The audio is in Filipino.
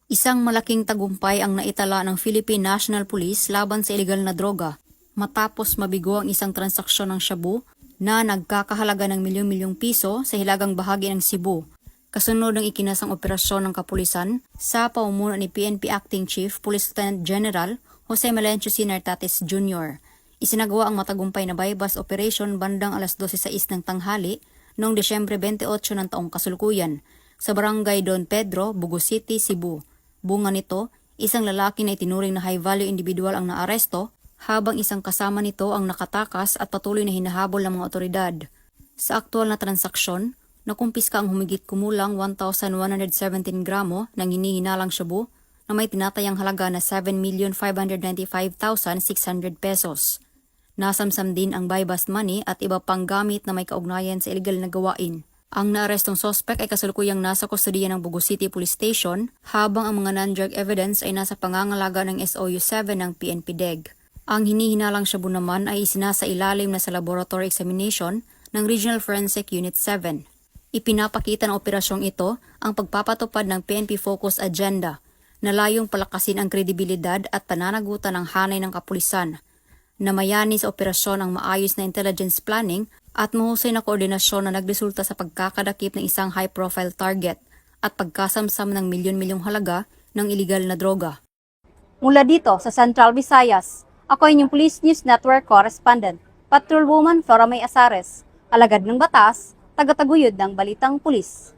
Isang malaking tagumpay ang naitala ng Philippine National Police laban sa iligal na droga matapos mabigo ang isang transaksyon ng shabu na nagkakahalaga ng milyon-milyong piso sa hilagang bahagi ng Cebu. Kasunod ng ikinasang operasyon ng kapulisan sa pamumuno ni PNP Acting Chief Police Lieutenant General Jose Melencio C. Nartates Jr. Isinagawa ang matagumpay na bypass operation bandang alas 12:06 ng tanghali noong Desyembre 28 ng taong kasalukuyan sa barangay Don Pedro, Bugo City, Cebu. Bunga nito, isang lalaki na itinuring na high-value individual ang naaresto habang isang kasama nito ang nakatakas at patuloy na hinahabol ng mga otoridad. Sa aktual na transaksyon, nakumpiska ang humigit kumulang 1,117 gramo ng hinihinalang shabu na may tinatayang halaga na 7,595,600 pesos. Nasamsam din ang buy-bust money at iba pang gamit na may kaugnayan sa iligal na gawain. Ang naarestong sospek ay kasalukuyang nasa kustodiya ng Bugo City Police Station habang ang mga non-drug evidence ay nasa pangangalaga ng SOU-7 ng PNP DEG. Ang hinihinalang shabu naman ay isinasa ilalim na sa laboratory examination ng Regional Forensic Unit 7. Ipinapakita ng operasyong ito ang pagpapatupad ng PNP Focus Agenda na layong palakasin ang kredibilidad at pananagutan ng hanay ng kapulisan. Namayani sa operasyon ang maayos na intelligence planning at mahusay na koordinasyon na nagresulta sa pagkakadakip ng isang high-profile target at pagkasamsam ng milyon-milyong halaga ng iligal na droga. Mula dito sa Central Visayas, ako inyong Police News Network Correspondent, Patrolwoman Flora May Asares, alagad ng batas, tagataguyod ng Balitang Pulis.